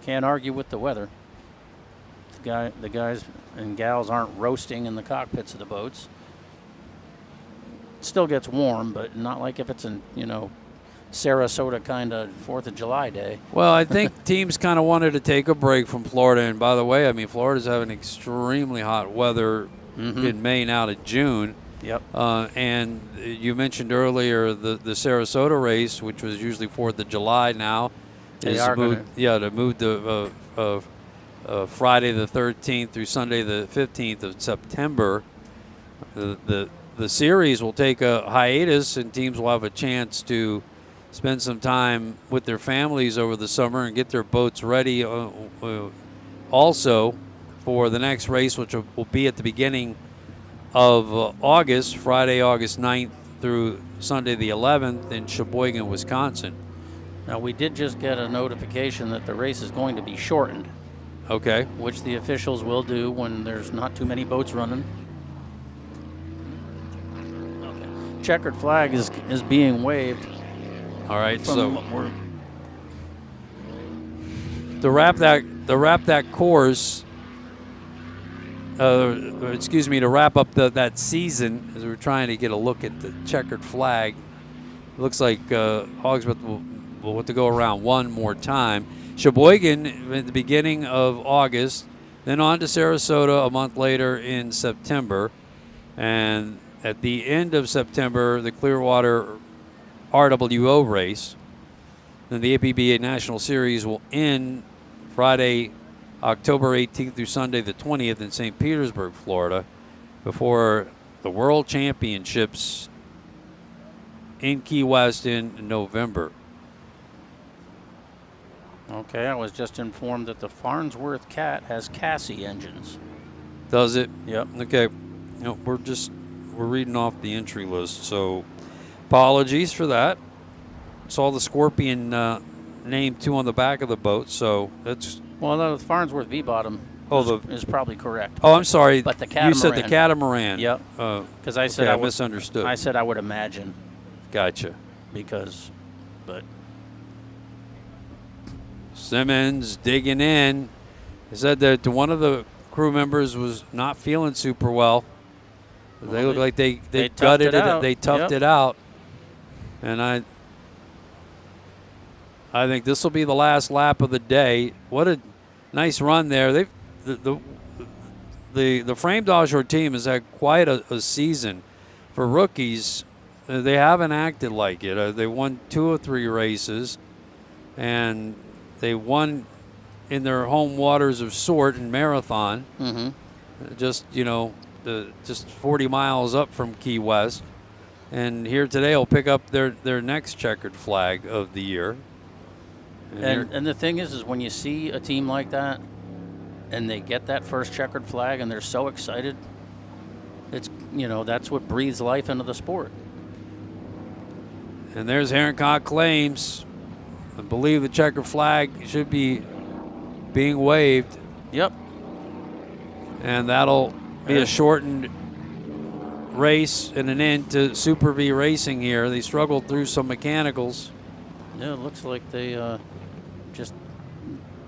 Can't argue with the weather. The guys and gals aren't roasting in the cockpits of the boats. It still gets warm, but not like if it's in, Sarasota kind of 4th of July day. Well, I think teams kind of wanted to take a break from Florida. And by the way, I mean, Florida's having extremely hot weather in May now to June. Yep. And you mentioned earlier the Sarasota race, which was usually 4th of July now. They are moved to Friday the 13th through Sunday the 15th of September. The series will take a hiatus, and teams will have a chance to spend some time with their families over the summer and get their boats ready also for the next race, which will be at the beginning of August, Friday, August 9th through Sunday the 11th in Sheboygan, Wisconsin. Now, we did just get a notification that the race is going to be shortened. Okay. Which the officials will do when there's not too many boats running. Okay. Checkered flag is being waved. All right, so to wrap that course, to wrap up that season, as we're trying to get a look at the checkered flag, it looks like Hogsworth will have to go around one more time. Sheboygan at the beginning of August, then on to Sarasota a month later in September, and at the end of September, the Clearwater RWO race. Then the APBA National Series will end Friday, October 18th through Sunday the 20th in St. Petersburg, Florida, before the World Championships in Key West in November. Okay, I was just informed that the Farnsworth Cat has Cassie engines. Does it? Yep. Okay. No, we're reading off the entry list, so apologies for that. Saw the Scorpion name too on the back of the boat, so that's. Well, no, the Farnsworth V-bottom is probably correct. Oh, I'm sorry. But the catamaran. You said the catamaran. Yep. Because I said I misunderstood. I said I would imagine. Gotcha. But Simmons digging in. He said that one of the crew members was not feeling super well. They look like they gutted it. They toughed it out. And I think this will be the last lap of the day. What a nice run there. The framed offshore team has had quite a season. For rookies, they haven't acted like it. They won 2 or 3 races, and they won in their home waters of Sort and Marathon. Just 40 miles up from Key West. And here today will pick up their next checkered flag of the year. And the thing is when you see a team like that and they get that first checkered flag and they're so excited, it's that's what breathes life into the sport. And there's Hancock Claims, I believe the checkered flag should be being waved. Yep. And that'll be a shortened race and an end to Super V Racing here. They struggled through some mechanicals. Yeah, it looks like they just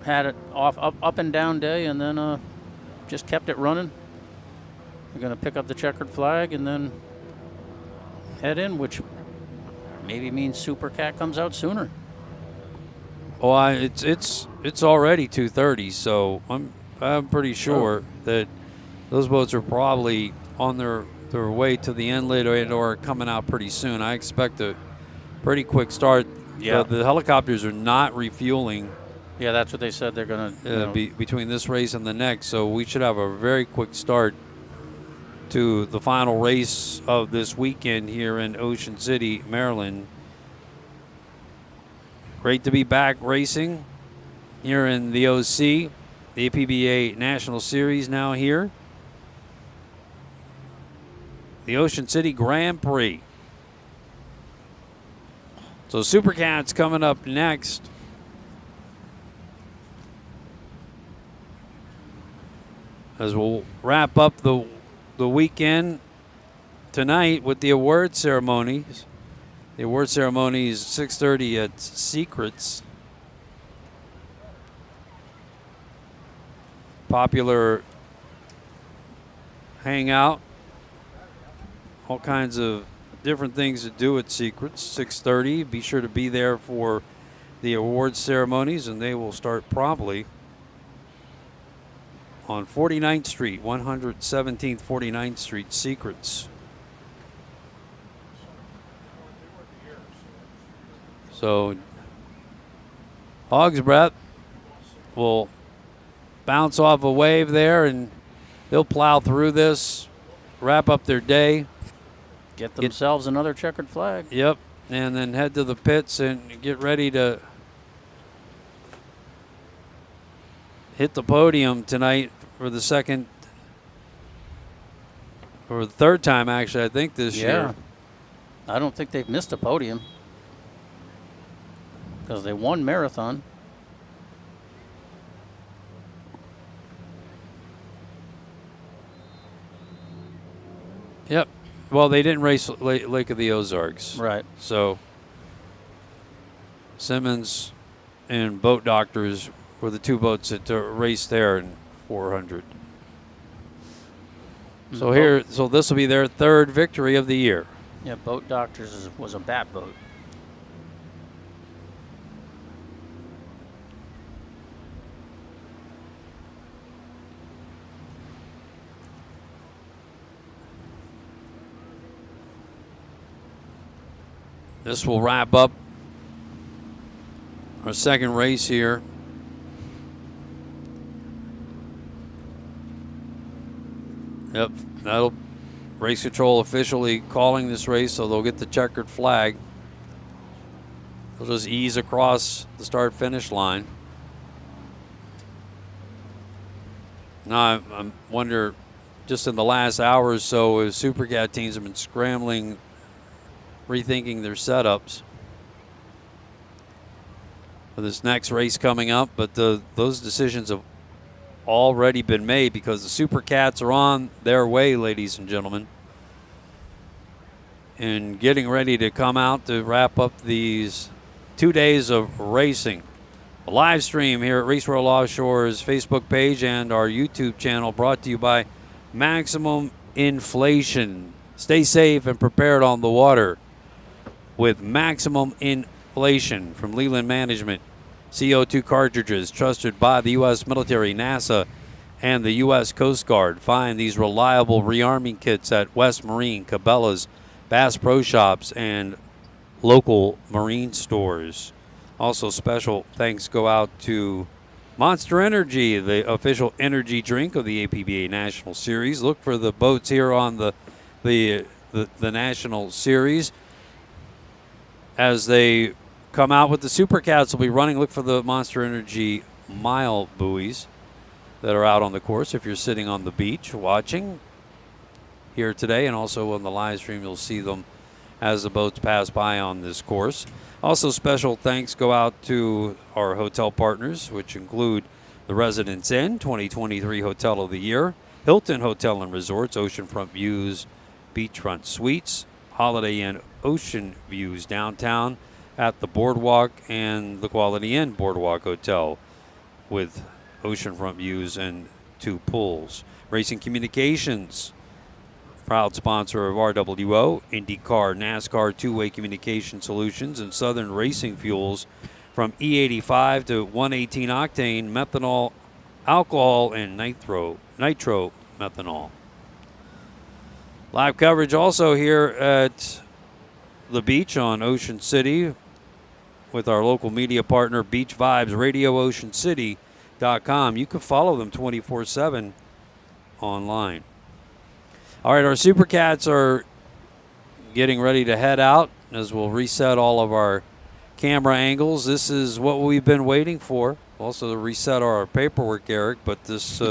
had it up and down day, and then just kept it running. They're going to pick up the checkered flag and then head in, which maybe means Supercat comes out sooner. Well, it's already 2:30, so I'm pretty sure that those boats are probably on their way to the inlet or coming out pretty soon. I expect a pretty quick start. Yeah. The helicopters are not refueling. Yeah, that's what they said. They're going to between this race and the next, so we should have a very quick start to the final race of this weekend here in Ocean City, Maryland. Great to be back racing here in the OC. The APBA National Series now here. The Ocean City Grand Prix. So Supercat's coming up next. As we'll wrap up the weekend tonight with the award ceremonies. The award ceremony is 6:30 at Secrets. Popular hangout. All kinds of different things to do at Secrets. 6:30. Be sure to be there for the award ceremonies, and they will start promptly on 49th Street, 117th 49th Street, Secrets. So Hog's Breath will bounce off a wave there, and they'll plow through this, wrap up their day. get themselves another checkered flag. Yep, and then head to the pits and get ready to hit the podium tonight for the second or the third time, actually, I think, this year. I don't think they've missed a podium because they won marathon. Yep. Well, they didn't race Lake of the Ozarks. Right. So Simmons and Boat Doctors were the two boats that raced there in 400. So this will be their third victory of the year. Yeah, Boat Doctors was a bat boat. This will wrap up our second race here. Yep, that'll race control officially calling this race, so they'll get the checkered flag. They'll just ease across the start-finish line. Now, I wonder, just in the last hour or so, as Supercat teams have been scrambling, rethinking their setups for this next race coming up, but those decisions have already been made because the Supercats are on their way, ladies and gentlemen, and getting ready to come out to wrap up these 2 days of racing. A live stream here at Race World Offshore's Facebook page and our YouTube channel, brought to you by Maximum Inflation. Stay safe and prepared on the water with Maximum Inflation from Leland Management. CO2 cartridges trusted by the U.S. military, NASA, and the U.S. Coast Guard. Find these reliable rearming kits at West Marine, Cabela's, Bass Pro Shops, and local marine stores. Also, special thanks go out to Monster Energy, the official energy drink of the APBA National Series. Look for the boats here on the National Series as they come out with the Supercats. Will be running. Look for the Monster Energy mile buoys that are out on the course. If you're sitting on the beach watching here today, and also on the live stream, you'll see them as the boats pass by on this course. Also, special thanks go out to our hotel partners, which include the Residence Inn 2023 Hotel of the Year, Hilton Hotel and Resorts, Oceanfront Views, Beachfront Suites, Holiday Inn Ocean Views Downtown at the Boardwalk, and the Quality Inn Boardwalk Hotel with oceanfront views and 2 pools. Racing Communications, proud sponsor of RWO, IndyCar, NASCAR, two-way communication solutions, and Southern Racing Fuels from E85 to 118 octane, methanol, alcohol, and nitro methanol. Live coverage also here at the beach on Ocean City with our local media partner, Beach Vibes Radio, OceanCity.com. You can follow them 24/7 online. All right, our Supercats are getting ready to head out as we'll reset all of our camera angles. This is what we've been waiting for. Also to reset our paperwork, Eric, but this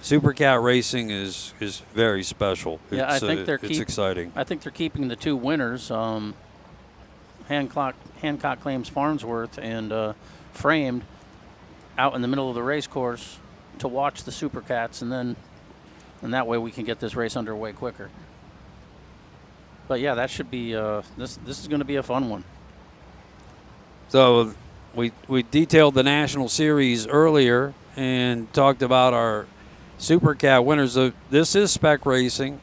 Supercat racing is very special. Yeah, I think it's exciting. I think they're keeping the 2 winners, Hancock Claims Farnsworth and Framed, out in the middle of the race course to watch the Supercats, and that way we can get this race underway quicker. But yeah, that should be this is going to be a fun one. So we detailed the National Series earlier and talked about our Supercat winners. This is spec racing,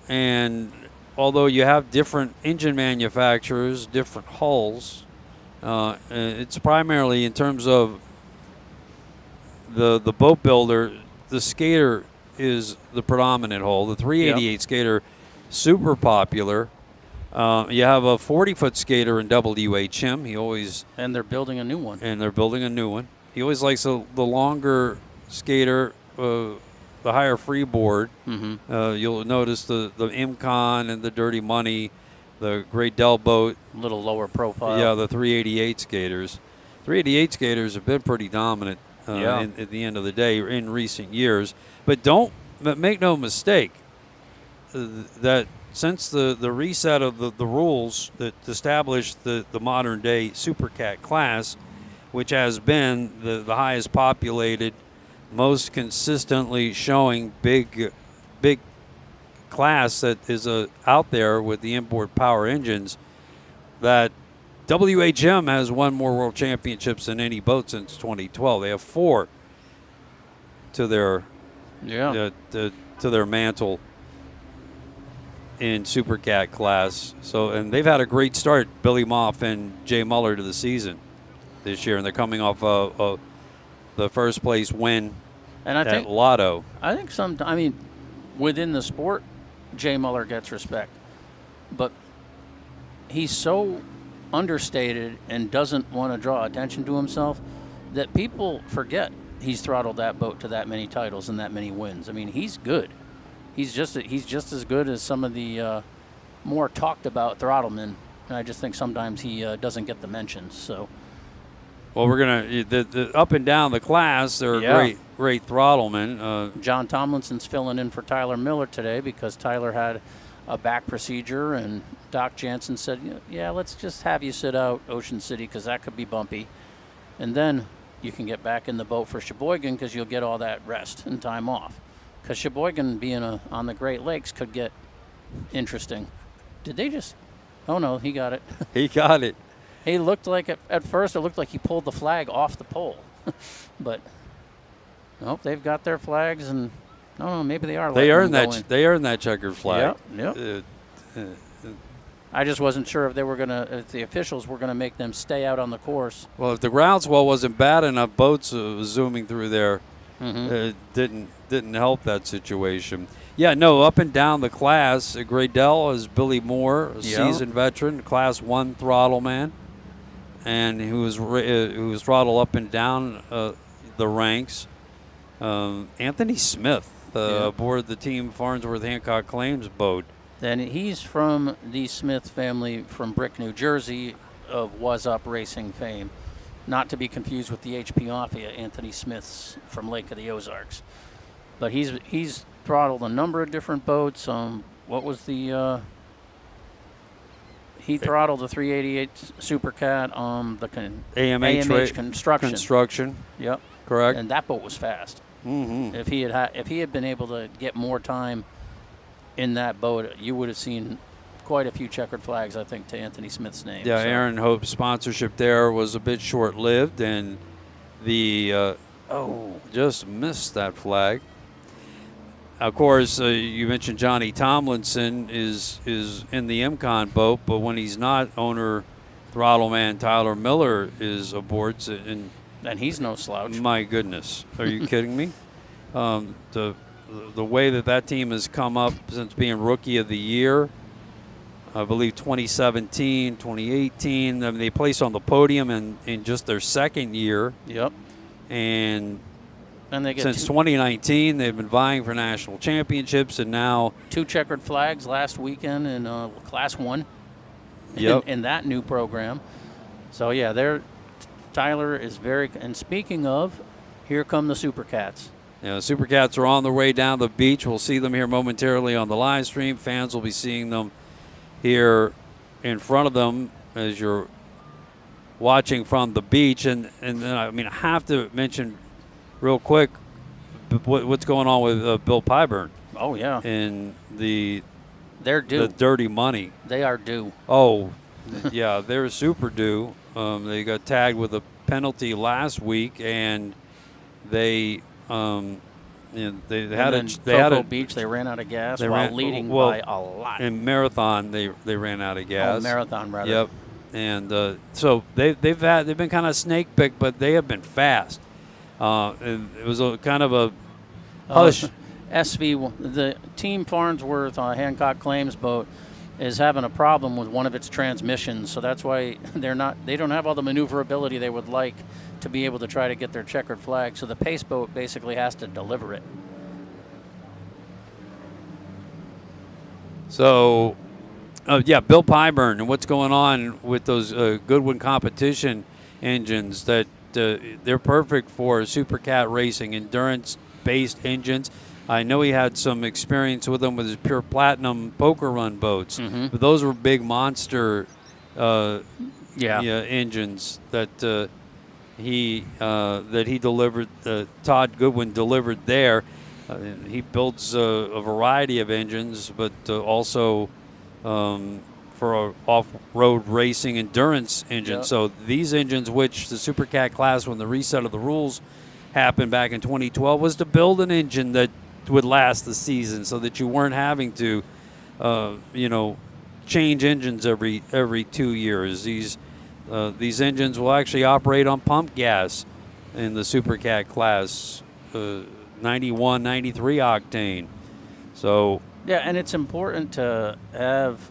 and although you have different engine manufacturers, different hulls, it's primarily in terms of the boat builder. The Skater is the predominant hull. The 388 Skater, super popular. You have a 40-foot Skater in WHM. And they're building a new one. He always likes the longer Skater, the higher freeboard. Mm-hmm. You'll notice the Imcon and the Dirty Money, the Great Dell boat. A little lower profile. Yeah, the 388 skaters. 388 skaters have been pretty dominant at the end of the day in recent years. But make no mistake that since the reset of the rules that established the modern day Supercat class, which has been the highest populated, most consistently showing big class that is out there with the inboard power engines, that WHM has won more world championships than any boat since 2012. They have 4 to their to their mantle in Supercat class. So, and they've had a great start, Billy Moff and Jay Muller, to the season this year, and they're coming off the first place win at Lotto. I think within the sport, Jay Muller gets respect, but he's so understated and doesn't want to draw attention to himself that people forget he's throttled that boat to that many titles and that many wins. I mean, he's good. He's just as good as some of the more talked about throttlemen, and I just think sometimes he doesn't get the mentions. So, well, we're gonna the up and down the class. They're great throttlemen. John Tomlinson's filling in for Tyler Miller today because Tyler had a back procedure, and Doc Jansen said, "Yeah, let's just have you sit out Ocean City because that could be bumpy, and then you can get back in the boat for Sheboygan because you'll get all that rest and time off." Because Sheboygan being on the Great Lakes could get interesting. Did they just? Oh no, he got it. He got it. He looked like at first it looked like he pulled the flag off the pole, but nope, they've got their flags, and no, maybe they are. They earned that. They earned that checkered flag. Yep. I just wasn't sure if the officials were gonna make them stay out on the course. Well, if the groundswell wasn't bad enough, boats zooming through there didn't help that situation. Yeah, no, up and down the class. Graydell is Billy Moore, a seasoned veteran, Class 1 throttle man, and who was throttle up and down the ranks. Anthony Smith aboard the Team Farnsworth Hancock Claims boat. And he's from the Smith family from Brick, New Jersey, of Was Up Racing fame. Not to be confused with the HP Mafia, Anthony Smith's from Lake of the Ozarks. But he's throttled a number of different boats. What was the He throttled the 388 Supercat on the AMH construction. Yep. Correct. And that boat was fast. Mm-hmm. If he had been able to get more time in that boat, you would have seen quite a few checkered flags, I think, to Anthony Smith's name. Yeah, so. Aaron Hope's sponsorship there was a bit short-lived, and the just missed that flag. Of course, you mentioned Johnny Tomlinson is in the MCON boat, but when he's not, owner throttle man Tyler Miller is aboard, and he's no slouch. My goodness, are you kidding me? The way that team has come up since being Rookie of the Year, I believe 2017, 2018, I mean, they placed on the podium in just their second year. Yep. And they get since 2019, they've been vying for national championships, and now 2 checkered flags last weekend in Class 1. Yep. in that new program. So yeah, Tyler is very. And speaking of, here come the Supercats. Yeah, the Supercats are on their way down the beach. We'll see them here momentarily on the live stream. Fans will be seeing them here in front of them as you're watching from the beach. And then I have to mention real quick what's going on with Bill Pyburn. Oh yeah. In they're due. The dirty money. They are due. Oh, yeah, they're super due. They got tagged with a penalty last week, and they had a Beach. They ran out of gas while leading by a lot. In Marathon, they ran out of gas. Oh, Marathon rather. Yep, and so they've been kind of snake bit, but they have been fast. And it was a kind of a hush. SV, the Team Farnsworth Hancock Claims boat is having a problem with one of its transmissions, so that's why they don't have all the maneuverability they would like to be able to try to get their checkered flag. So the pace boat basically has to deliver it. So, Bill Pyburn and what's going on with those Goodwin competition engines that they're perfect for Supercat racing, endurance-based engines. I know he had some experience with them with his Pure Platinum Poker Run boats. Mm-hmm. But those were big monster engines that he delivered. Todd Goodwin delivered there. He builds a variety of engines, but also for off-road racing endurance engines. Yep. So these engines, which the Supercat class, when the reset of the rules happened back in 2012, was to build an engine that would last the season, so that you weren't having to, change engines every 2 years. These engines will actually operate on pump gas in the Supercat class, 91, 93 octane. So yeah, and it's important to have,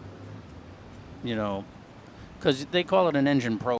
because they call it an engine pro.